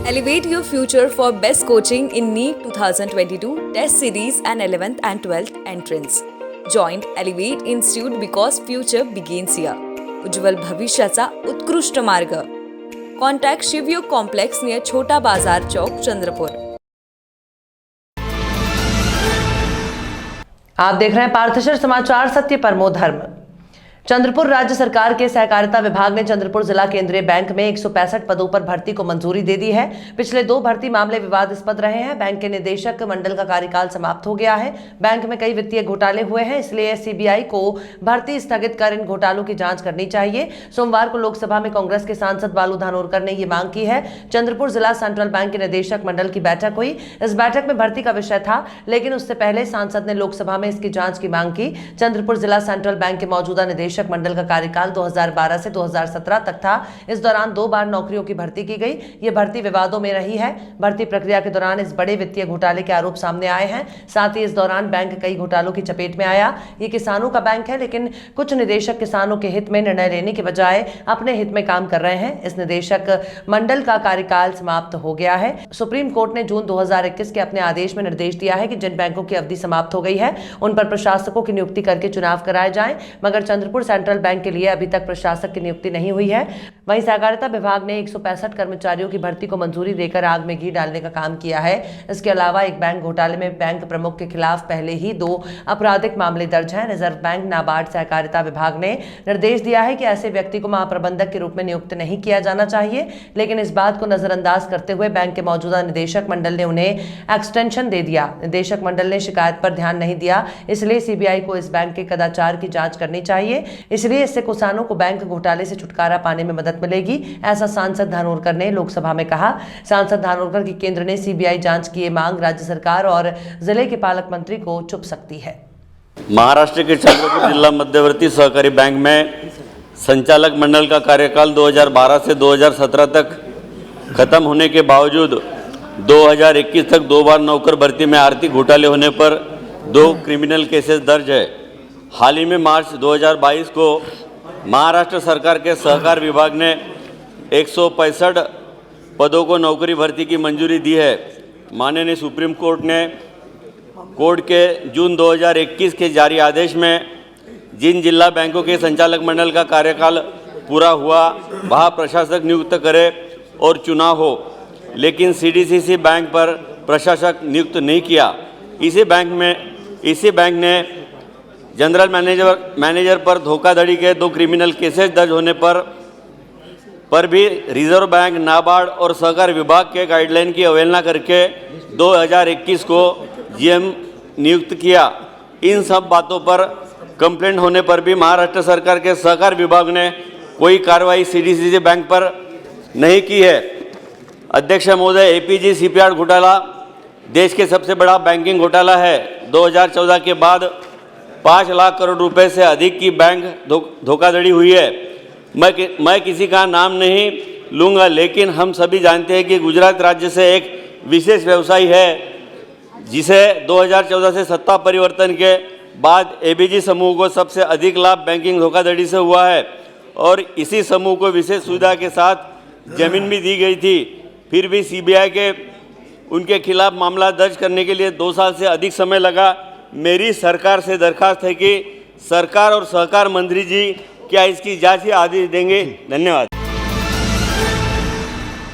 Elevate your future for best coaching in NEET 2022 Test Series and 11th and 12th entrance. Join Elevate Institute because future begins here. उज्ज्वल भविष्याचा उत्कृष्ट मार्ग. Contact Shivyog complex near छोटा बाजार चौक चंद्रपुर. आप देख रहे हैं पार्थशर समाचार, सत्य परमो धर्म। चंद्रपुर राज्य सरकार के सहकारिता विभाग ने चंद्रपुर जिला केंद्रीय बैंक में 165 पदों पर भर्ती को मंजूरी दे दी है। पिछले 2 भर्ती मामले विवादास्पद रहे हैं। बैंक के निदेशक मंडल का कार्यकाल समाप्त हो गया है। बैंक में कई वित्तीय घोटाले हुए हैं, इसलिए सीबीआई को भर्ती स्थगित कर इन घोटालों की जांच करनी चाहिए। सोमवार को लोकसभा में कांग्रेस के सांसद बालू धानोरकर ने ये मांग की है। चंद्रपुर जिला सेंट्रल बैंक के निदेशक मंडल की बैठक हुई। इस बैठक में भर्ती का विषय था, लेकिन उससे पहले सांसद ने लोकसभा में इसकी जांच की मांग की। चंद्रपुर जिला सेंट्रल बैंक के मौजूदा निदेशक मंडल का कार्यकाल 2012 से 2017 तक था। इस दौरान 2 बार नौकरियों की भर्ती की गई। ये भर्ती विवादों में रही है। भर्ती प्रक्रिया के दौरान इस बड़े वित्तीय घोटाले के आरोप सामने आए हैं। साथ ही इस दौरान बैंक कई घोटालों की चपेट में आया। ये किसानों का बैंक है, लेकिन कुछ निदेशक किसानों के हित में निर्णय लेने के बजाय अपने हित में काम कर रहे हैं। इस निदेशक मंडल का कार्यकाल समाप्त हो गया है। सुप्रीम कोर्ट ने जून 2021 के अपने आदेश में निर्देश दिया है कि जिन बैंकों की अवधि समाप्त हो गई है उन पर प्रशासकों की नियुक्ति करके चुनाव कराए जाएं, मगर चंद्रपुर सेंट्रल बैंक के लिए अभी तक प्रशासक की नियुक्ति नहीं हुई है। वहीं सहकारिता विभाग ने 165 कर्मचारियों की भर्ती को मंजूरी देकर आग में घी डालने का काम किया है। इसके अलावा एक बैंक घोटाले में बैंक प्रमुख के खिलाफ पहले ही 2 आपराधिक मामले दर्ज हैं। रिजर्व बैंक, नाबार्ड, सहकारिता विभाग ने निर्देश दिया है कि ऐसे व्यक्ति को महाप्रबंधक के रूप में नियुक्त नहीं किया जाना चाहिए, लेकिन इस बात को नजरअंदाज करते हुए बैंक के मौजूदा निदेशक मंडल ने उन्हें एक्सटेंशन दे दिया। निदेशक मंडल ने शिकायत पर ध्यान नहीं दिया, इसलिए सीबीआई को इस बैंक के कदाचार की जांच करनी चाहिए। इसलिए इससे किसानों को बैंक घोटाले से छुटकारा पाने में मदद मिलेगी, ऐसा सांसद धानोरकर ने लोकसभा में कहा। सांसद धानोरकर की केंद्र ने सीबीआई जांच की ये मांग राज्य सरकार और जिले के पालक मंत्री को चुभ सकती है। महाराष्ट्र के चंद्रपुर जिला मध्यवर्ती सहकारी बैंक में संचालक मंडल का कार्यकाल 2012 से 2017 तक खत्म होने के बावजूद 2021 तक 2 बार नौकर भर्ती में आर्थिक घोटाले होने पर 2 क्रिमिनल केसेस दर्ज है। हाल ही में मार्च 2022 को महाराष्ट्र सरकार के सहकार विभाग ने 165 पदों को नौकरी भर्ती की मंजूरी दी है। माननीय सुप्रीम कोर्ट ने कोर्ट के जून 2021 के जारी आदेश में जिन जिला बैंकों के संचालक मंडल का कार्यकाल पूरा हुआ वहाँ प्रशासक नियुक्त करे और चुनाव हो, लेकिन सीडीसीसी बैंक पर प्रशासक नियुक्त नहीं किया। इसी बैंक ने जनरल मैनेजर पर धोखाधड़ी के 2 क्रिमिनल केसेस दर्ज होने पर भी रिजर्व बैंक, नाबार्ड और सहकार विभाग के गाइडलाइन की अवहेलना करके 2021 को जीएम नियुक्त किया। इन सब बातों पर कंप्लेंट होने पर भी महाराष्ट्र सरकार के सहकार विभाग ने कोई कार्रवाई सीडीसीसी बैंक पर नहीं की है। अध्यक्ष महोदय, एपीजी शिपयार्ड घोटाला देश के सबसे बड़ा बैंकिंग घोटाला है। 2014 के बाद 5 लाख करोड़ रुपए से अधिक की बैंक धोखाधड़ी हुई है। मैं किसी का नाम नहीं लूँगा, लेकिन हम सभी जानते हैं कि गुजरात राज्य से एक विशेष व्यवसायी है जिसे 2014 से सत्ता परिवर्तन के बाद एबीजी समूह को सबसे अधिक लाभ बैंकिंग धोखाधड़ी से हुआ है और इसी समूह को विशेष सुविधा के साथ जमीन भी दी गई थी। फिर भी सीबीआई के उनके खिलाफ मामला दर्ज करने के लिए 2 साल से अधिक समय लगा। मेरी सरकार से दरखास्त है कि सरकार और सहकार मंत्री जी क्या इसकी जांच के आदेश देंगे। धन्यवाद।